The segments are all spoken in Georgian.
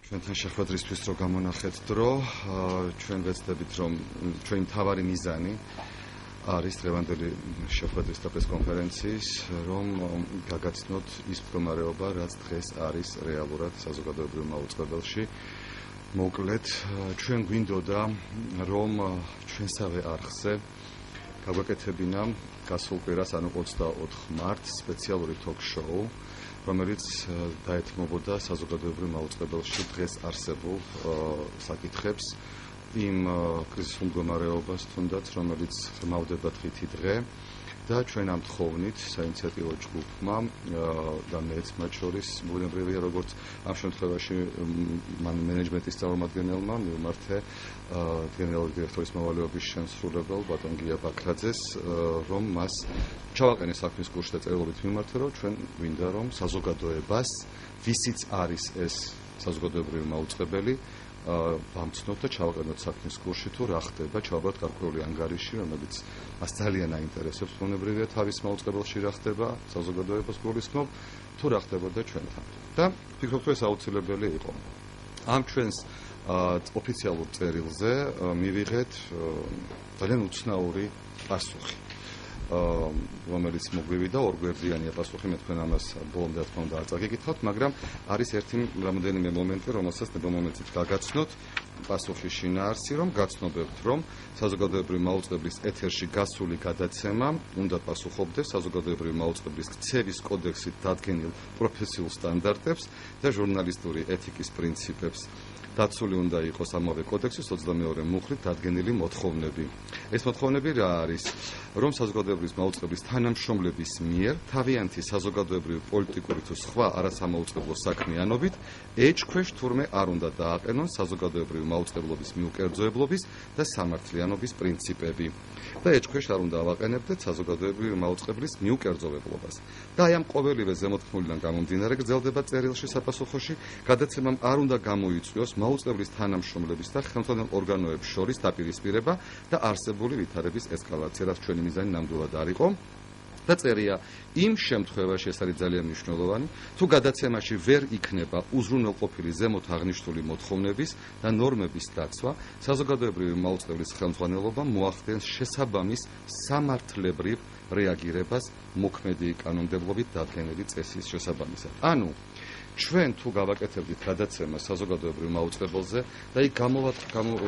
ჩვენთან შეხვედრისთვის რო გამონახეთ დრო, ჩვენ ვეცდებით რომ ჩვენი მთავარი მიზანი არის დღევანდელი შეხვედრის და პრესკონფერენციის, რომ გაგაცნოთ ის მდგომარეობა, რაც დღეს არის რეალურად საზოგადოებრივ მაუწყებელში. მოკლედ, ჩვენ გვინდოდა, რომ ჩვენსავე არხზე გაგვეკეთებინა გასულ კვირას, ანუ 24 მარტს სპეციალური ток-შოუ, რომელიც დაეთმობოდა საზოგადოებრივ მაუწყებელში დღეს არსებულ საკითხებს, იმ კრიზისულ მდგომარეობას თუნდაც, რომელიც ღრმავდება დღითი დღე და ჩვენ ამ თხოვნით საინიციატივო ჯგუფმა და მეც მათ შორის ბუნებრივია, როგორც ამ შემთხვევაში მენეჯმენტის წარმომადგენელმა მივმართე გენერალური დირექტორის მოვალეობის შემსრულებელ ბატონ გია ბაქრაძეს, რომ მას ჩავაყენე საქმის კურსში და წერილობით მიმართე, რომ ჩვენ გვინდა რომ საზოგადოებას, ვისიც არის ეს საზოგადოებრივი მაუწყებელი, ვამცნოთ და ჩავაყენოთ საქმის კურსში თუ რა ხდება, ჩავაბაროთ გარკვეული ანგარიში, რომელიც მას ძალიან აინტერესებს, ბუნებრივია თავის მაუწყებელში რა ხდება, საზოგადოებას გულისხმობ, თუ რა ხდებოდა ჩვენთან. და ვფიქრობ, რომ ეს აუცილებელი იყო. ამ ჩვენს ოფიციალურ წერილზე მივიღეთ ძალიან უცნაური პასუხი, რომელიც მოგვივიდა ორგვერდიანია პასუხი, მე თქვენ ამას ბოლომდე რა თქმა უნდა არ წაგიკითხავთ, მაგრამ არის ერთი რამოდენიმე მომენტი, რომელსაც ნებომომენტით გაგაცნოთ პასუხის შინაარსი, რომ გაცნობებთ, რომ საზოგადოებრივი მაუწყებლის ეთერში გასული გადაცემა უნდა პასუხობდეს საზოგადოებრივი მაუწყებლის ქცევის კოდექსით დადგენილ პროფესიულ სტანდარტებს და ჟურნალისტური ეთიკის პრინციპებს. დაცული უნდა იყოს ამავე კოდექსის 22 მუხლით დადგენილი მოთხოვნები. ეს მოთხოვნები რა არის? რომ საზოგადოებრივი მაუწყებლის თანამშრომლების მიერ თავიანთი საზოგადოებრივი პოლიტიკური თუ სხვა არასამაუწყებლო საქმიანობით ეჭქვეშ თურმე არ უნდა დააყენონ საზოგადოებრივი მაუწყებლობის მიუკერძოებლობის და სამართლიანობის პრინციპები. და ეჭქვეშ არ უნდა ავაყენებდეთ საზოგადოებრივი მაუწყებლის მიუკერძოებლობას. და აი ამ ყოველივე ზემოთქმულიდან გამომდინარე გრძელდება წერილში საფასუხოში, გადაცემამ არ უნდა გამოიწვიოს მაუწყებლის თანამშრომლების და ხელმძღვანელ ორგანოებს შორის დაპირისპირება და არსებული ვითარების ესკალაცია, რაც ჩვენი მიზანი ნამდვილად არ იყო. და წერია, იმ შემთხვევაში ეს არის ძალიან მნიშვნელოვანი, თუ გადაცემაში ვერ იქნება უზრუნველყოფილი ზემოთ აღნიშნული მოთხოვნების და ნორმების დაცვა, საზოგადოებრივი მაუწყებლის ხელმძღვანელობა მოახდენს შესაბამის სამართლებრივ რეაგირებას მოქმედი კანონმდებლობით დადგენილი წესის შესაბამისად. ანუ ჩვენ თუ გავაკეთებდით გადაცემას საზოგადოებრივ მაუწყებელზე და იქ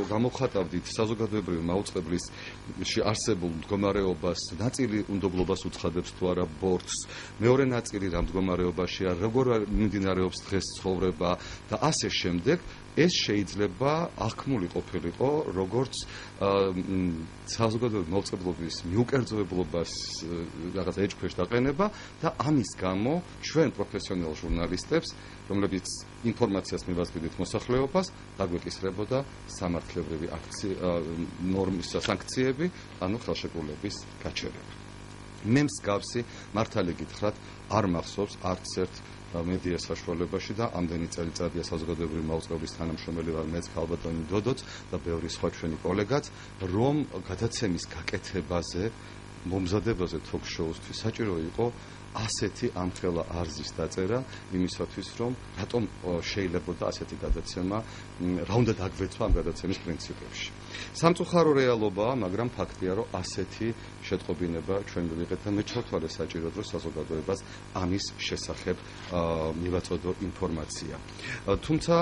გამოვხატავდით საზოგადოებრივი მაუწყებლისში არსებულ მდგომარეობას, ნაწილი უნდობლობას უცხადებს თუ არა ბორცვს, მეორე ნაწილი რა მდგომარეობაშია, როგორ მიმდინარეობს დღეს ცხოვრება და ასე შემდეგ, ეს შეიძლება აღქმული ყოფილიყო როგორც საზოგადოებრივი მაუწყებლობის მიუკერძოებლობას რაღაც ეჭქვეშ დაყენება და ამის გამო ჩვენ პროფესიონალ ჟურნალისტებს, რომლებიც ინფორმაციას მივაწვდით მოსახლეობას, დაგვეკისრებოდა სამართლებრივი ნორმის სანქციები, ანუ ხელშეკრულების გაჩერება. მე მსგავსი მართალი გითხრათ არ მახსოვს არც ერთ მედია საშუალებაში და ამდენი წელიწადია საზოგადოებრივი მაუწყებლის თანამშრომელი ვარ მეც, ქალბატონი დოდოც და ბევრი სხვა ჩვენი კოლეგაც, რომ გადაცემის გაკეთებაზე, მომზადებაზე ток-შოუსთვის საჭირო იყო ასეთი ამხელა არზის დაწერა იმისათვის, რომ რატომ შეიძლებოდა ასეთი გადაცემა, რა უნდა დაგვეცვა ამ გადაცემის პრინციპებში. სამწუხარო რეალობაა, მაგრამ ფაქტია, რომ ასეთი შეტყობინება ჩვენ ვიღეთ და მე ჩავთვალე საჭიროდ, რომ საზოგადოებას ამის შესახებ მივაწოდო ინფორმაცია. თუმცა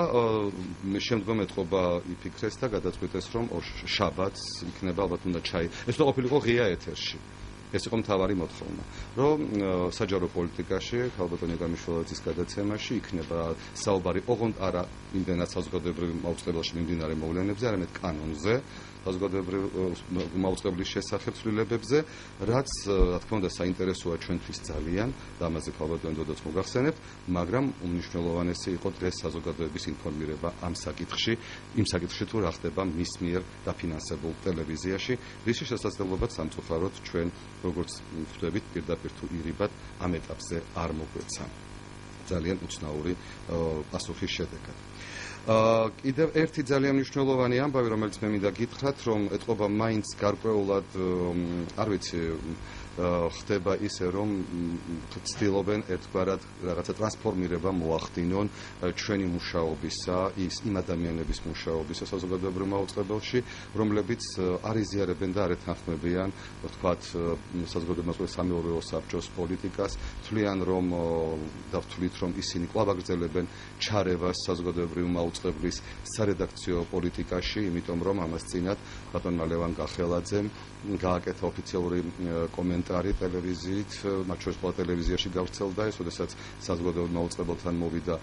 შემდგომ ეთყობა იფიქრეს და გადაწყვიტეს, რომ შაბათს იქნება ალბათ უნდა ეს უნდა ყოფილიყო ღია ეთერში. ეს იყო მთავარი მოთხოვნა, რომ საჯარო პოლიტიკაში ქალბატონი ეკამიშვილაძის გადაცემაში იქნება საუბარი ოღონდ არა იმდენად საზოგადოებრივ მაუწყებელში მიმდინარე მოვლენებზე, არამედ კანონზე, საზოგადოებრივ მაუწყებლის შესახებ ცვლილებებზე, რაც რა თქმა უნდა საინტერესოა ჩვენთვის ძალიან და ამაზე ქალბატონი დოდოც მოგახსენებთ, მაგრამ უმნიშვნელოვანესი იყო დღეს საზოგადოების ინფორმირება ამ საკითხში, იმ საკითხში თუ რა ხდება მის მიერ დაფინანსებულ ტელევიზიაში, რის შესაძლებლობაც სამწუხაროდ ჩვენ როგორც ხვდებით პირდაპირ თუ ირიბად ამ ეტაპზე არ მოგვეცა. ძალიან უცნაური პასუხის შედეგად. კიდევ ერთი ძალიან მნიშვნელოვანი ამბავი, რომელიც მე მინდა გითხრათ, რომ ეთყობა მაინც გარკვეულად, არ ვიცი, ხდება ისე, რომ ცდილობენ ერთგვარად რაღაცა ტრანსფორმირება მოახდინონ ჩვენი მუშაობისა, იმ ადამიანების მუშაობისა საზოგადოებრივ მაუწყებელში, რომლებიც არ იზიარებენ და არ ეთანხმებიან, ვთქვათ, საზოგადოებრივ სამეურვეო საბჭოს პოლიტიკას, თვლიან, რომ დავთვლით, რომ ისინი კვლავ აგრძელებენ ჩარევას საზოგადოებრივ მაუწყებლის სარედაქციო პოლიტიკაში, იმიტომ რომ ამას წინათ ბატონმა ლევან გახელაძემ გააკეთა ოფიციალური კომენტარი ტელევიზიით, მათ შორის ყველა ტელევიზიაში გავრცელდა ეს, როდესაც საზოგადოებრივ მაუწყებელთან მოვიდა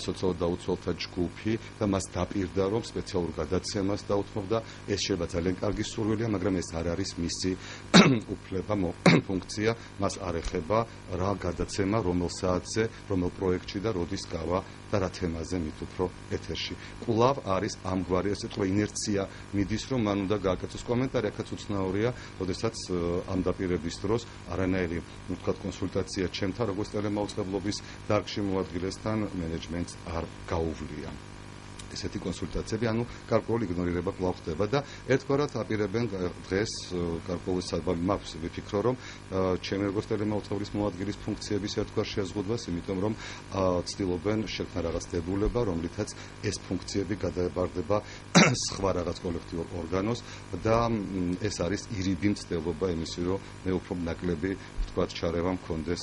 სოციალურ დაუცველთა ჯგუფი და მას დაპირდა, რომ სპეციალურ გადაცემას დაუთმობდა. ეს შეიძლება ძალიან კარგი სურვილია, მაგრამ ეს არ არის მისი უფლება, ფუნქცია, მას არ ეხება რა გადაცემა, რომელ საათზე, რომელ პროექტში და როდის გავა და რა თემაზე მით უფრო ეთერში. კვლავ არის ამგვარი ესე თქვა ინერცია მიდის, რომ მან უნდა გააკეთოს კომენტარი, აქაც უცნაურია, როდესაც ამ დაპირების დროს არანაირი ვთქვათ კონსულტაცია ჩემთან, როგორც ტელემაუწყებლობის დარგში მოადგილესთან მენეჯმენტს არ გაუვლია. ესეთი კონსულტაციები, ანუ გარკვეული იგნორირება კვლავ ხდება და ერთგვარად აპირებენ დღეს გარკვეული საბაბი მაქვს, ვიფიქრო, რომ ჩემი როგორც ტელემაუწყებლის მოადგილის ფუნქციების ერთგვარ შეზღუდვას, იმიტომ რომ ცდილობენ შექმნა რაღაც დებულება, რომლითაც ეს ფუნქციები გადაებარდება სხვა რაღაც კოლექტიურ ორგანოს და ეს არის ირიბი მცდელობა იმისი, რომ მე უფრო ნაკლები ვთქვათ ჩარევა მქონდეს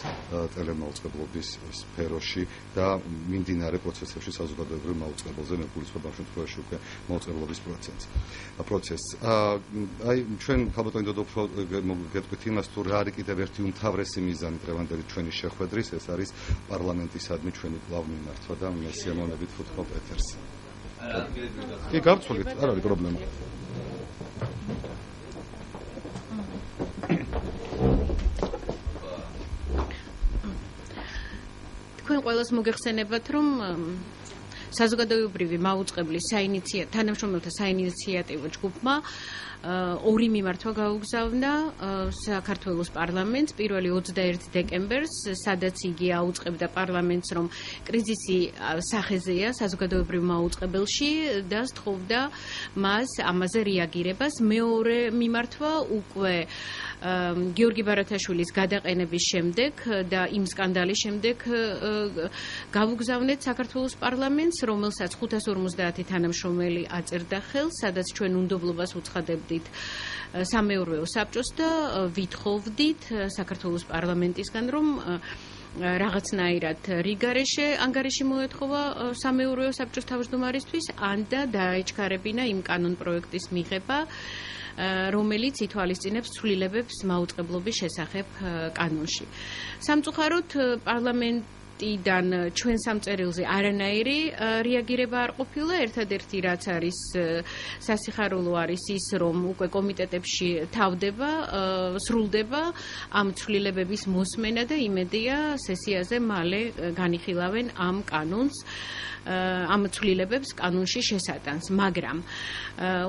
ტელემაუწყებლობის სფეროში და მიმდინარე პროცესებში საზოგადოებრივ მაუწყებელზე გულისხმობ ამ შემთხვევაში უკვე მაუწყებლობის პროცესს. აი ჩვენ ქალბატონი დოდო უფრო გეტყვით იმას, თუ რა არის კიდევ ერთი უმთავრესი მიზანი დღევანდელი ჩვენი შეხვედრის, ეს არის პარლამენტისადმი ჩვენი კვლავ მიმართვა და მე სიამოვნებით ვთქვათ ეთერს. კი, გავცვლით, არ არის პრობლემა. თქვენ ყველას მოგეხსენებათ, რომ საზოგადოებრივი მაუწყებლის თანამშრომელთა საინიციატივო ჯგუფმა ორი მიმართვა გაუგზავნა საქართველოს პარლამენტს. პირველი 21 დეკემბერს, სადაც იგი აუწყებდა პარლამენტს, რომ კრიზისი სახეზეა საზოგადოებრივ მაუწყებელში და სთხოვდა მას ამაზე რეაგირებას. მეორე მიმართვა უკვე გიორგი ბარათაშვილის გადაყენების შემდეგ და იმ სკანდალის შემდეგ გავუგზავნეთ საქართველოს პარლამენტს, რომელსაც 550 თანამშრომელი აწერდა ხელს, სადაც ჩვენ უნდობლობას უცხადებდით სამეურვეო საბჭოს და ვითხოვდით საქართველოს პარლამენტისგან, რომ რაღაცნაირად ანგარიში მოეთხოვა სამეურვეო საბჭოს თავმჯდომარისთვის, ან და დაეჩქარებინა იმ კანონ პროექტის მიღება, რომელიც ითვალისწინებს ცვლილებებს მაუწყებლობის შესახებ კანონში. სამწუხაროდ პარლამენტიდან ჩვენ სამწერილზე არანაირი რეაგირება არ ყოფილა. ერთადერთი რაც არის სასიხარულო არის ის, რომ უკვე კომიტეტებში თავდება, სრულდება ამ ცვლილებების მოსმენა და იმედია სესიაზე მალე განიხილავენ ამ კანონს, ამ ცვლილებებს კანონში შესატანს, მაგრამ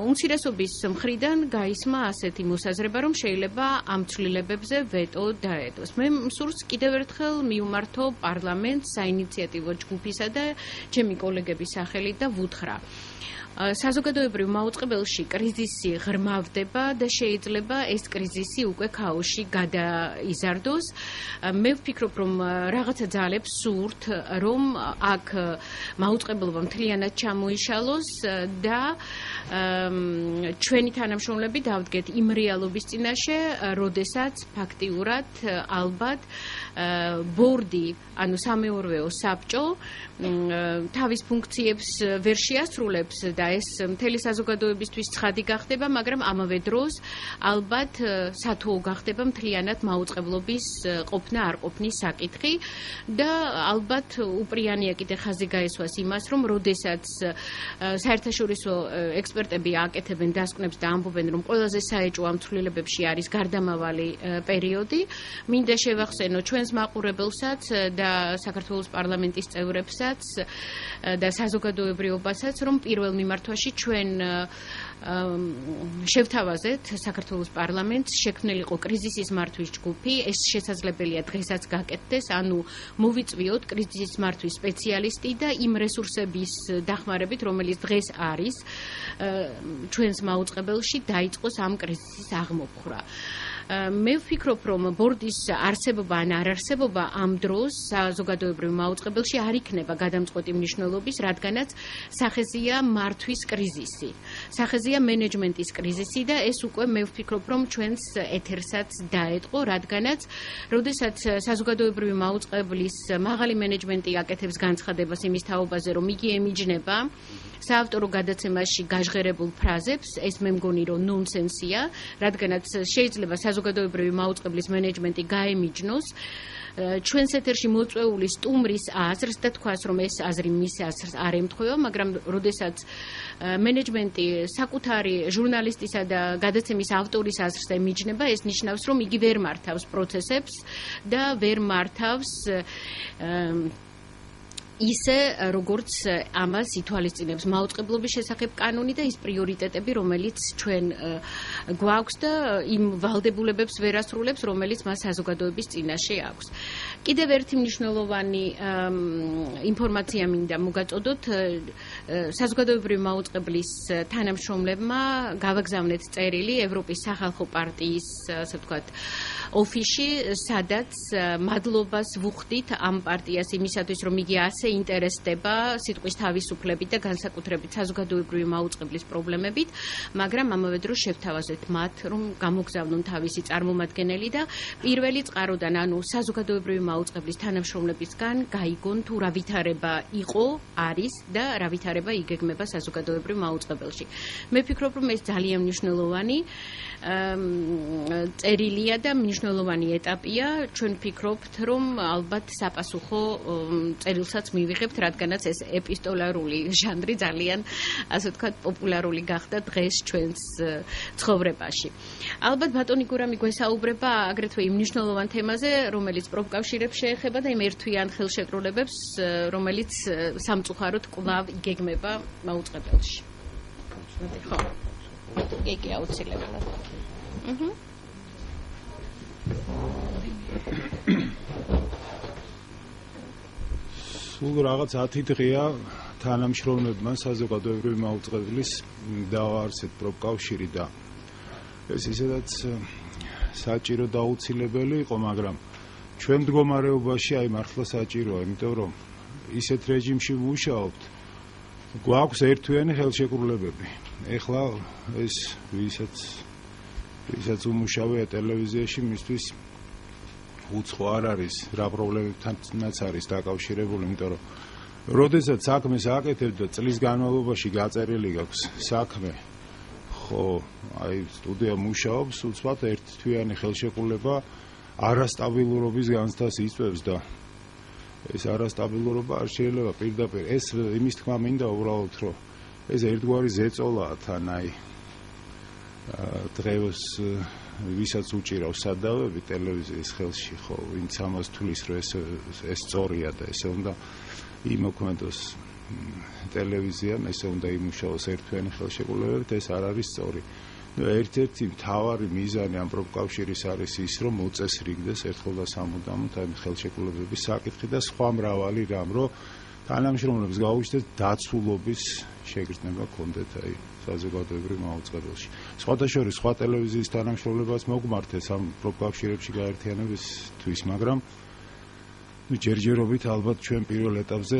უმცირესობის მხრიდან გაისმა ასეთი მოსაზრება, რომ შეიძლება ამ ცვლილებებზე ვეტო დაედოს. მე მსურს კიდევ ერთხელ მივმართო პარლამენტს საინიციატივო ჯგუფისა და ჩემი კოლეგების სახელით და ვუთხრა, საზოგადოებრივ მაუწყებელში კრიზისი ღრმავდება და შეიძლება ეს კრიზისი უკვე ქაოსში გადაიზარდოს. მე ვფიქრობ, რომ რაღაცა ძალებს სურთ, რომ აქ მაუწყებლობა მთლიანად ჩამოიშალოს და ჩვენი თანამშრომლები დავდგეთ იმ რეალობის წინაშე, როდესაც ფაქტიურად ალბათ ბორდი, ანუ სამეურვეო საბჭო თავის ფუნქციებს ვერ შეასრულებს და ეს მთელი საზოგადოებისთვის ცხადი გახდება, მაგრამ ამავე დროს ალბათ სათუო გახდება მთლიანად მაუწყებლობის ყოფნა არ ყოფნის საკითხი და ალბათ უპრიანია კიდე ხაზი გაესვას იმას, რომ როდესაც საერთაშორისო ექსპერტები აკეთებენ დასკვნებს და ამბობენ, რომ ყველაზე საეჭვო ამ ცვლილებებში არის გარდამავალი პერიოდი, მინდა შევახსენო ჩვენს მაყურებელსაც და საქართველოს პარლამენტის წევრებსაც და საზოგადოებრიობასაც, რომ პირველ მიმართვაში ჩვენ შევთავაზეთ საქართველოს პარლამენტს, შექმნილიყო კრიზისის მართვის ჯგუფი, ეს შესაძლებელია დღესაც გაკეთდეს, ანუ მოვიწვიოთ კრიზისის მართვის სპეციალისტი და იმ რესურსების დახმარებით, რომელიც დღეს არის ჩვენს მაუწყებელში, დაიწყოს ამ კრიზისის აღმოფხვრა. მე ვფიქრობ, რომ ბორდის არსებობა ან არ არსებობა ამ დროს საზოგადოებრივ მაუწყებელში არ იქნება გადამწყვეტი მნიშვნელობის, რადგანაც სახეზეა მართვის კრიზისი. სახეზეა მენეჯმენტის კრიზისი და ეს უკვე მე ვფიქრობ, რომ ჩვენს ეთერსაც დაეტყო, რადგანაც როდესაც საზოგადოებრივი მაუწყებლის მაღალი მენეჯმენტი აკეთებს განცხადებას იმის თაობაზე, რომ იგი ემიჯნება საავტორო გადაცემაში გაჟღერებულ ფრაზებს, ეს მე მგონი, რომ ნონსენსია, რადგანაც შეიძლება საზოგადოებრივი მაუწყებლის მენეჯმენტი გაემიჯნოს ჩვენს ეთერში მოწვეული სტუმრის აზრს და თქვას, რომ ეს აზრი მის აზრს არ ემთხვევა, მაგრამ როდესაც მენეჯმენტი საკუთარი ჟურნალისტისა და გადაცემის ავტორის აზრს ემიჯნება, ეს ნიშნავს, რომ იგი ვერ მართავს პროცესებს და ვერ მართავს ისე როგორც ამას ითვალისწინებს მაუწყებლობის შესახებ კანონი და ის პრიორიტეტები, რომელიც ჩვენ გვაქვს და იმ ვალდებულებებს ვერ ასრულებს, რომელიც მას საზოგადოების წინაშე აქვს. კიდევ ერთი მნიშვნელოვანი ინფორმაცია მინდა მოგაწოდოთ, საზოგადოებრივი მაუწყებლის თანამშრომლებმა გავაგზავნეთ წერილი ევროპის სახალხო პარტიის, ასე ვთქვათ, ოფისში, სადაც მადლობას ვუხდით ამ პარტიას იმისათვის, რომ იგი ასე ინტერესდება სიტყვის თავისუფლებით და განსაკუთრებით საზოგადოებრივი მაუწყებლის პრობლემებით, მაგრამ ამავე დროს შევთავაზეთ მათ, რომ გამოგზავნონ თავისი წარმომადგენელი და პირველი წყაროდან, ანუ საზოგადოებრივი მაუწყებლის თანამშრომლებისგან გაიგონ თუ რა ვითარება იყო, არის და რა ვითარება იგეგმება საზოგადოებრივ მაუწყებელში. მე ვფიქრობ, რომ ეს ძალიან მნიშვნელოვანი წერილია და მნიშვნელოვანი ეტაპია. ჩვენ ვფიქრობთ, რომ ალბათ საპასუხო წერილსაც მივიღებთ, რადგანაც ეს ეპისტოლარული ჟანრი ძალიან, ასე ვთქვათ, პოპულარული გახდა დღეს ჩვენს ცხოვრებაში. ალბათ ბატონი გურამი გვესაუბრება აგრეთვე იმ მნიშვნელოვან თემაზე, რომელიც პროფკავშირებს შეეხება და იმ ერთვიან ხელშეკრულებებს, რომელიც სამწუხაროდ კვლავ იგეგმება მაუწყებელში. ხო. იგი აუცილებლად. სულ რაღაც 10 დღეა თანამშრომლებმა საზოგადოებრივი მაუწყებლის დააარსეთ პროფკავშირი და ეს ისედაც საჭირო და აუცილებელი იყო, მაგრამ ჩვენ მდგომარეობაში აი მართლა საჭიროა, იმიტომ რომ ისეთ რეჟიმში ვმუშაობთ, გვაქვს ერთვიანი ხელშეკრულებები. ეხლა ეს ვისაც უმუშავეა ტელევიზიაში, მისთვის უცხო არ არის, რა პრობლემებთანაც არის დაკავშირებული, იმიტომ რომ როდესაც საქმეს აკეთებ და წლის განმავლობაში გაწერილი გაქვს საქმე, ხო, აი სტუდია მუშაობს, უცბად ერთთვიანი ხელშეკრულება არასტაბილურობის განცდას იწვევს და ეს არასტაბილურობა არ შეიძლება პირდაპირ ეს იმის თქმა მინდა უბრალოდ რომ ეს ერთგვარი ზეწოლაა თან აი დღეს ვისაც უჭირავს სადავები ტელევიზიის ხელში ხო ვინც ამას თulis რომ ეს სწორია და ესე უნდა იმოქმედოს ტელევიზიამ ესე უნდა იმუშაოს ერთვიანი ხელშეკრულებებით ეს არ არის სწორი ერთ-ერთი მთავარი მიზანი ამ პროფკავშირის არის ის რომ მოწესრიგდეს ერთხელ და სამუდამოდ ამ ხელშეკრულებების საკითხი და სხვა მრავალი რამ რომ თანამშრომლებს გაუჩნდეთ დაცულობის შეგრძნება კონდეთ აი საზოგადოებრივ მაუწყებელში. სხვათა შორის სხვა ტელევიზიის თანამშრომლებას მოგმართეს ამ პროფკავშირებში გაერთიანებისთვის, მაგრამ ჯერჯერობით ალბათ ჩვენ პირველ ეტაპზე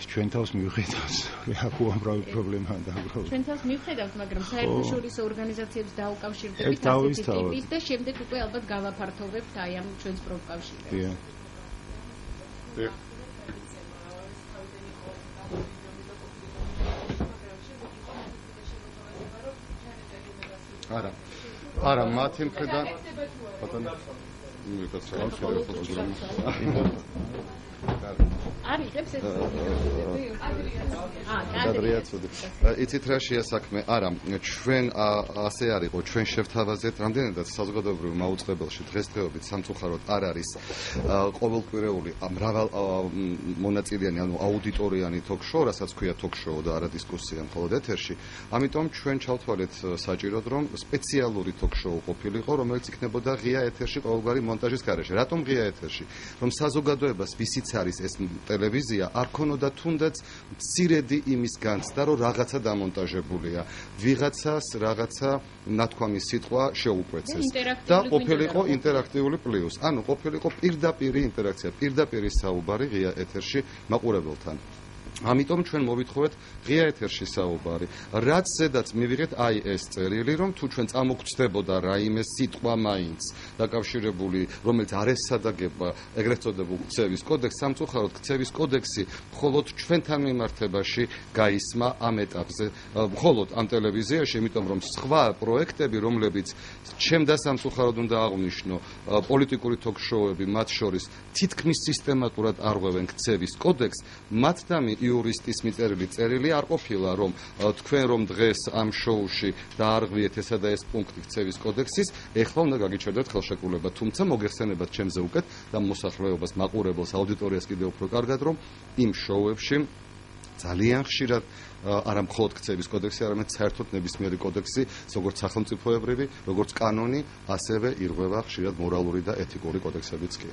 ჩვენ თავს მივხედავს. აქ უამრავი პრობლემაა დაუბრუნდა. ჩვენ თავს მივხედავთ, მაგრამ საერთაშორისო ორგანიზაციებს დაუკავშირდებით ასეთი ტიპის და შემდეგ უკვე ალბათ გავაფართოვებთ აი ამ ჩვენს პროფკავშირებს. არა, მათი მხრიდან ბატონო მიკროფონს შევეხო არიღებს ეს იცით რა შეასაქმე? არა, ჩვენ ასე არ იყო, ჩვენ შევთავაზეთ რამდენადაც საზოგადოებრივ მაუწყებელში დღესდღეობით სამწუხაროდ არ არის ყოველკვირეული მრავალ მონაწილეიანი, ანუ აუდიტორიანი ток-შოუ, რასაც ქვია ток-შოუ და არა დისკუსია მხოლოდ ეთერში. ამიტომ ჩვენ ჩავთვალეთ საჭიროდ, რომ სპეციალური ток-შოუ ყოფილიყო, რომელიც იქნებოდა ღია ეთერში ყოველგვარი მონტაჟის გარეშე. რატომ ღია ეთერში? რომ საზოგადოებას ვისიც არის ეს ტელევიზია არ ქონოდა თუნდაც მცირედი იმის განცდა, რომ რაღაცა დამონტაჟებულია. ვიღაცას რაღაცა ნათქვამი სიტყვა შეუკვეცეს და ყოფილიყო ინტერაქტიული პლუს. ანუ ყოფილიყო პირდაპირი ინტერაქცია, პირდაპირი საუბარი ღია ეთერში მაყურებელთან. ამიტომ ჩვენ მოვითხოვეთ ღია ეთერში საუბარი. რაც ზედაც მივიღეთ აი ეს წერილი, რომ თუ ჩვენ წამოგწდებოდა რაიმე სიტყვა მაინც დაკავშირებული, რომელიც არ ესადაგება ეგრეთ წოდებულ ქცევის კოდექსს, სამწუხაროდ ქცევის კოდექსი მხოლოდ ჩვენთან მიმართებაში გაისმა ამ ეტაპზე, მხოლოდ ამ ტელევიზიაში, იმიტომ რომ სხვა პროექტები, რომლებიც ჩემდა სამწუხაროდ უნდა აღვნიშნო, პოლიტიკური ток-შოუები, მათ შორის თითქმის სისტემატურად არღვევენ ქცევის კოდექსს, მათ დამი იურისტის მიწერილი წერილი არ ყოფილა, რომ თქვენ რომ დღეს ამ შოუში დაარღვიეთ ესა და ეს პუნქტი ქცევის კოდექსის, ეხლა უნდა გაგიჩერდეთ ხელშეკრულება, თუმცა მოგეხსენებათ ჩემზე უკეთ და მოსახლეობას, მაყურებელს, აუდიტორიას კიდევ უფრო კარგად, რომ იმ შოუებში ძალიან ხშირად არა მხოლოდ ქცევის კოდექსი, არამედ საერთოდ ნებისმიერი კოდექსი, როგორც სახელმწიფოებრივი, როგორც კანონი, ასევე ირღვევა ხშირად მორალური და ეთიკური კოდექსებიც კი.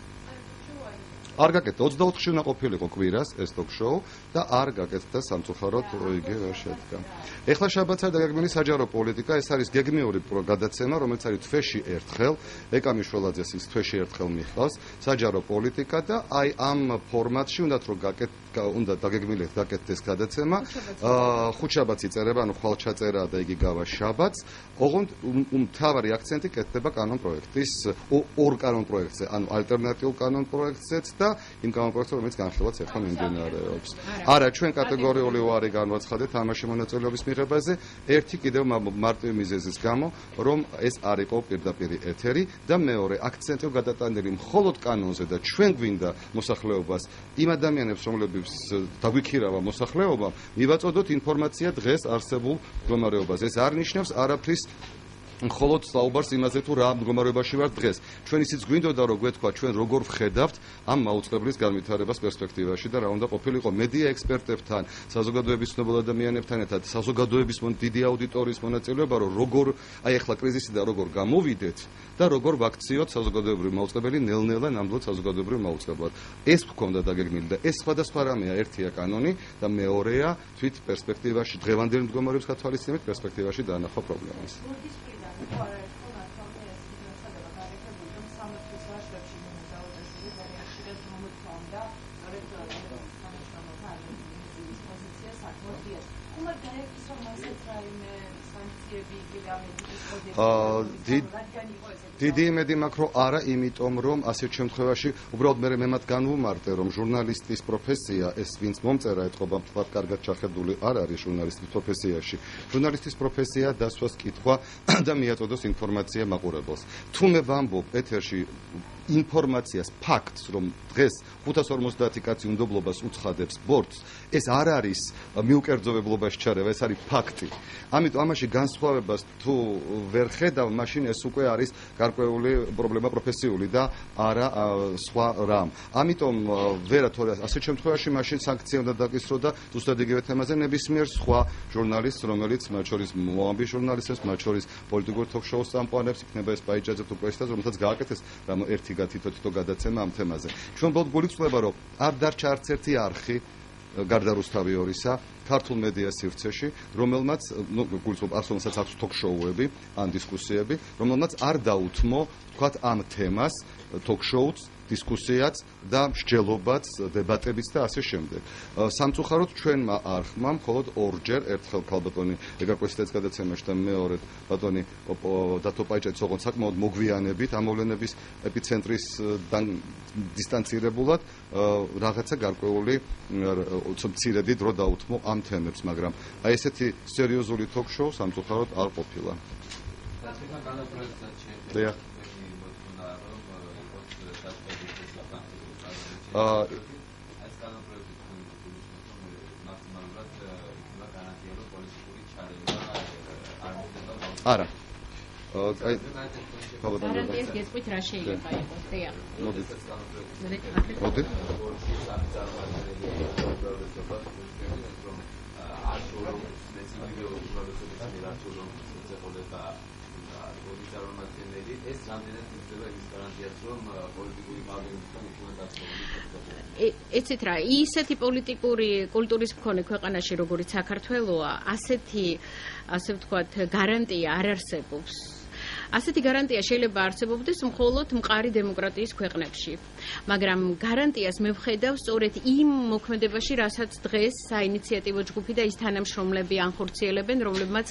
არ გაკეთდა 24-ში უნდა ყოფილიყო კვირას ეს ток-შოუ და არ გაკეთდა სამწუხაროდ იგი ვერ შედგა. ეხლა შაბათს არის დაგეგმილი საჯარო პოლიტიკა, ეს არის გეგმიური გადაცემა, რომელიც არის თვეში ერთხელ, ეკა მიშველაძეს ის თვეში ერთხელ მიჰყავს, საჯარო პოლიტიკა და აი ამ ფორმატში უნდათ რომ უნდა დაგეგმილეთ გაკეთდეს გადაცემა. ხუთშაბათს იწერება, ანუ ხვალჩაწერა და იგი გავა შაბათს. ოღონდ მთავარი აქცენტი კეთდება კანონ პროექტის ორ კანონ პროექტზე, ანუ ალტერნატიულ კანონ პროექტზეც და იმ კანონ პროექტზე, რომელიც განხილვაც ახლა მიმდინარეობს. არა, ჩვენ კატეგორიული უარი განვაცხადეთ ამაში მონაწილეობის მიღებაზე, ერთი კიდევ მარტივი მიზეზის გამო, რომ ეს არ იყო პირდაპირი ეთერი და მეორე აქცენტი გადატანილი მხოლოდ კანონზე და ჩვენ გვინდა მოსახლეობას იმ ადამიანებს, რომლებიც დაგვიქირავა მოსახლეობა, მივაწოდოთ ინფორმაცია დღეს არსებულ მდგომარეობაზე. ეს არ ნიშნავს არაფრის მხოლოდ საუბარს იმაზე თუ რა მდგომარეობაში ვართ დღეს. ჩვენ ისიც გვინდოდა რომ გვეთქვა ჩვენ როგორ ვხედავთ ამ მაუწყებლის განვითარებას პერსპექტივაში და რა უნდა ყოფილიყო მედია ექსპერტებთან, საზოგადოების ცნობილ ადამიანებთან ერთად, საზოგადოების დიდი აუდიტორიის მონაწილეობა, რომ როგორ აი ახლა კრიზისიდან როგორ გამოვიდეთ და როგორ ვაქციოთ საზოგადოებრივი მაუწყებელი ნელ-ნელა ნამდვილად საზოგადოებრივ მაუწყებლად. ეს გვქონდა დაგეგმილი და ეს სხვადასხვა რამეა, ერთია კანონი და მეორეა თვით პერსპექტივაში დღევანდელი მდგომარეობის გათვალისწინებით პერსპექტივაში დაანახვა პრობლემას. დიდი იმედი მაქვს, რომ არა, იმიტომ რომ ასეთ შემთხვევაში უბრალოდ მე მათ განვუმარტე, რომ ჟურნალისტის პროფესია, ეს ვინც მომწერა ეთყობა თქვა კარგად ჩახედული არ არის ჟურნალისტის პროფესიაში. ჟურნალისტის პროფესია დასვას კითხვა და მიაწოდოს ინფორმაცია მაყურებელს. თუ მე ვამბობ ეთერში ინფორმაციას, ფაქტს, რომ დღეს 550 კაცი უნდობლობას უცხადებს ბორტს, ეს არ არის მიუკერძოვებლობაში ჩარევა, ეს არის ფაქტი. ამიტომ ამაში განსხვავებას თუ ვერ ხედავ, მაშინ ეს უკვე არის გარკვეული პრობლემა პროფესიული და არა სხვა რამ. ამიტომ ვერა თორე ასეთ შემთხვევაში მაშინ სანქცია უნდა დაკისრო და ზუსტად იგივე თემაზე ნებისმიერ სხვა ჟურნალისტს, რომელიც მათ შორის მოამბი ჟურნალისტებს, მათ შორის პოლიტიკურ ток-შოუს წამყვანებს, იქნება ეს პაიჯაძე თუ პრესტას, რომელთაც გააკეთეს რამ ერთი თითო გადაცემა ამ თემაზე. ჩვენ ბოლოდ გულიწვდება, რომ არ დარჩა არც ერთი არხი გარდა რუსთავი ორისა ქართულ მედია სივრცეში, რომელმაც გულწრფელად არსონსაც აქვს ток-შოუები, ან დისკუსიები, რომელმაც არ დაუთმო, თქვათ, ამ თემას ток-შოუც, დისკუსიაც და მსჯელობაც, დებატებიც და ასე შემდეგ. სამწუხაროდ ჩვენმა არხმა მხოლოდ ორჯერ, ერთხელ ქალბატონი ეგაკვესტეც გადაცემაში და მეორედ ბატონი დათო პაიჭაძის ოღონდ საკმაოდ მოგვიანებით ამოვლენების ეპიცენტრისგან დისტანცირებულად რაღაცა გარკვეული მცირედი დრო დაუთმო ამ თემებს, მაგრამ აი ესეთი სერიოზული ток-შოუ სამწუხაროდ არ ყოფილა. არა. აი გარანტიას გეტყვით რა შეიძლება იყოს, დიახ. მოდით. ბორდის წარმომადგენელი, ეს რამდენად იწვევს ის გარანტიას, რომ პოლიტიკური პარლამენტთან იქნება დაწესებული? ეცეთ რა, ისეთი პოლიტიკური კულტურის მქონე ქვეყანაში, როგორც საქართველოა, ასე ვთქვათ, გარანტია არ არსებობს. ასეთი გარანტია შეიძლება არსებობდეს მხოლოდ მყარი დემოკრატიის ქვეყნებში. მაგრამ გარანტიას მე ვხედავ სწორედ იმ მოქმედებაში, რასაც დღეს საინიციატივო ჯგუფი და ის თანამშრომლები ანხორციელებენ, რომლებმაც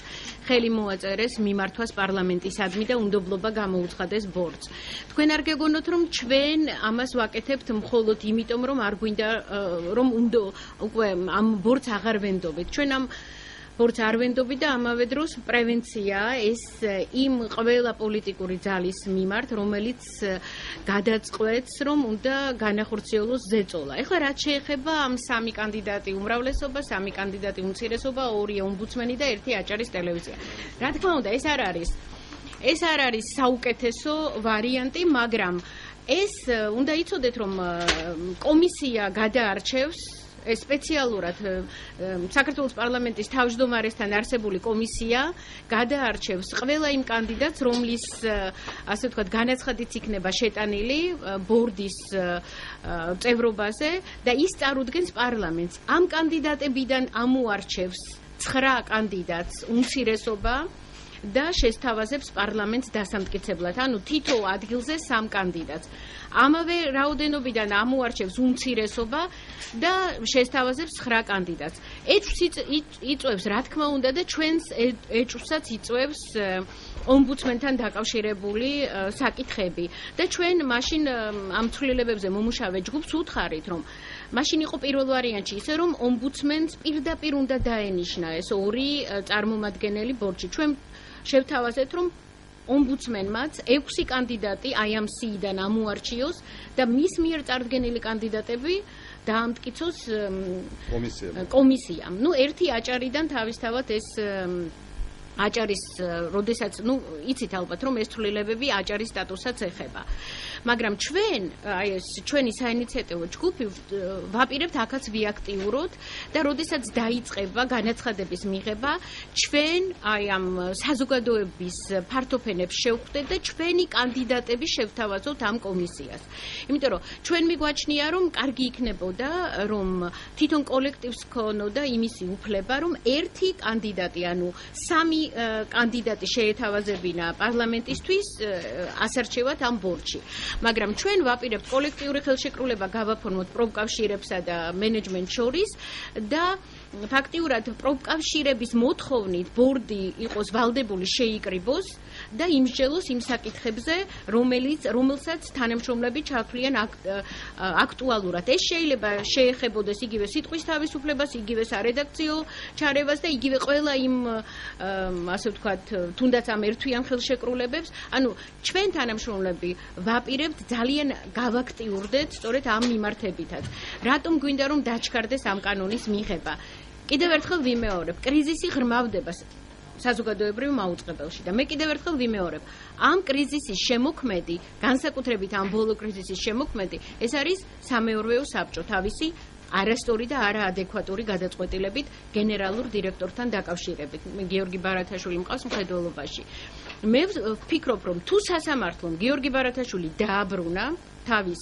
ხელი მოაწერეს მიმართვას პარლამენტისადმი და უნდობლობა გამოუცხადეს ბორდს. თქვენ არ გეგონოთ, რომ ჩვენ ამას ვაკეთებთ მხოლოდ იმიტომ, რომ არ გვინდა რომ უკვე ამ ბორდს აღარ ვენდობთ. ჩვენ ამ ბორდს არ ვენდობთ და ამავე დროს პრევენცია ეს იმ ყველა პოლიტიკური ძალის მიმართ, რომელიც გადაწყვეტს, რომ უნდა განახორციელოს ზეწოლა. ეხლა რაც შეეხება ამ სამი კანდიდატი უმრავლესობა, სამი კანდიდატი უმცირესობა, ორი ომბუდსმენი და ერთი აჭარის ტელევიზია. რა თქმა უნდა, ეს არ არის საუკეთესო ვარიანტი, მაგრამ ეს უნდა იცოდეთ, რომ კომისია გადაარჩევს სპეციალურად საქართველოს პარლამენტის თავმჯდომარესთან არსებული კომისია გადაარჩევს ყველა იმ კანდიდატს, რომლის ასე ვთქვათ, განაცხადიც იქნება შეტანილი ბორდის წევრობაზე და ის წარუდგენს პარლამენტს. ამ კანდიდატებიდან ამოარჩევს 9 კანდიდატს უმცირესობა და შესთავაზებს პარლამენტს დასამტკიცებლად. ანუ თითო ადგილზე 3 კანდიდატს. ამავე რაოდენობიდან ამოარჩევს უმცირესობა და შესთავაზებს 9 კანდიდატს. ეჭვს იწვევს, რა თქმა უნდა, და ჩვენს ეჭვსაც იწვევს ომბუდსმენთან დაკავშირებული საკითხები. და ჩვენ მაშინ ამ ცვლილებებზე მომუშავე ჯგუფს უთხარით, რომ მაშინ იყო პირველ ვარიანტში ისე, რომ ომბუდსმენს პირდაპირ უნდა დაენიშნა ეს 2 წარმომადგენელი ბორდში. ჩვენ შევთავაზეთ, რომ ომბუდსმენმაც 6 კანდიდატი აი ამ სიიდან ამოარჩიოს და მის მიერ წარდგენილი კანდიდატები დაამტკიცოს კომისიამ. ერთი აჭარიდან თავისთავად ეს აჭარის, როდესაც, იცით ალბათ, რომ ეს ცვლილებები აჭარის სტატუსსაც ეხება. მაგრამ ჩვენ, აი ეს ჩვენი საინიციატივო ჯგუფი ვაპირებთ აქაც ვიაქტიუროთ და როდესაც დაიწყება განაცხადების მიღება, ჩვენ აი ამ საზოგადოების ფართოფენებს შევხვდეთ და ჩვენი კანდიდატები შევთავაზოთ ამ კომისიას. იმიტომ რომ ჩვენ მიგვაჩნია, რომ კარგი იქნებოდა, რომ თვითონ კოლექტივს ქონოდა იმისი უფლება, რომ ერთი კანდიდატი, ანუ 3 კანდიდატი შეეთავაზებინა პარლამენტისთვის ასარჩევად ამ ბორდში. მაგრამ ჩვენ ვაპირებთ კოლექტიური ხელშეკრულება გავაფორმოთ პროფკავშირებსა და მენეჯმენტს შორის და ფაქტიურად პროფკავშირების მოთხოვნით ბორდი იყოს ვალდებული შეიკრიბოს და იმსჯელოს იმ საკითხებზე, რომელსაც თანამშრომლები ჩათვლიან აქტუალურად. ეს შეიძლება შეეხებოდეს იგივე სიტყვის თავისუფლებას, იგივე სარედაქციო ჩარევას და იგივე ყველა იმ ასე ვთქვათ, თუნდაც ამ ერთვიან ხელშეკრულებებს. ანუ ჩვენ თანამშრომლები ვაპირებთ ძალიან გავაქტიურდეთ სწორედ ამ მიმართებითაც. რატომ გვინდა რომ დაჩქარდეს ამ კანონის მიღება? კიდევ ერთხელ ვიმეორებ, კრიზისი ღრმავდება საზოგადოებრივ მაუწყებელში და მე კიდევ ერთხელ ვიმეორებ, ამ კრიზისის შემოქმედი, განსაკუთრებით ამ ბოლო კრიზისის შემოქმედი, ეს არის სამეურვეო საბჭო თავისი არასწორი და არაადეკვატური გადაწყვეტილებით გენერალურ დირექტორთან დაკავშირებით. გიორგი ბარათაშვილი მყავს მხედველობაში. მე ვფიქრობ, რომ თუ სასამართლომ გიორგი ბარათაშვილი დააბრუნა თავის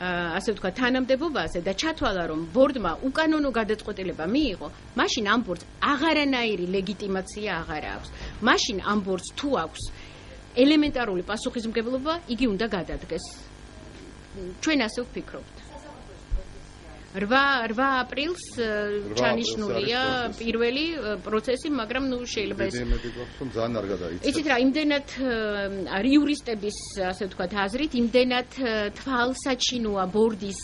ასე ვთქვათ, თანამდებობაზე და ჩათვალა, რომ ბორდმა უკანონო გადაწყვეტილება მიიღო, მაშინ ამ ბორდს აღარანაირი ლეგიტიმაცია აღარ აქვს. მაშინ ამ ბორდს თუ აქვს ელემენტარული პასუხისმგებლობა, იგი უნდა გადადგეს. ჩვენ ასე ვფიქრობთ. 8 ապრილს ჩანიშნულია პირველი პროცესი, მაგრამ შეიძლება ეს ძალიან არ გადაიცა. იცით რა, იმდენად იურისტების, ასე ვთქვათ, აზრით, იმდენად თვალსაჩინოა ბორდის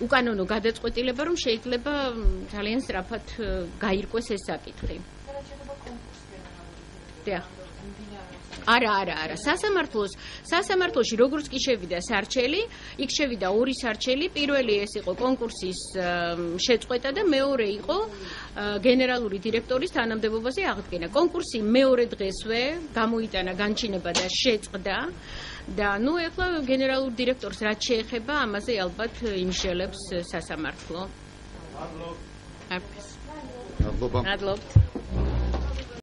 უკანონო გადაწყვეტილება, რომ შეიძლება ძალიან სწრაფად გაირკვეს ეს საკითხი. არა. სასამართლოში როგორც კი შევიდა სარჩელი, იქ შევიდა 2 სარჩელი. პირველი ეს იყო კონკურსის შეწყვეტა და მეორე იყო გენერალური დირექტორის თანამდებობაზე აღდგენა. კონკურსი მეორე დღესვე გამოიტანა განჩინება და შეწყდა. და ეხლა გენერალურ დირექტორს რაც შეეხება, ამაზე ალბათ იმშელებს სასამართლო. მადლობთ.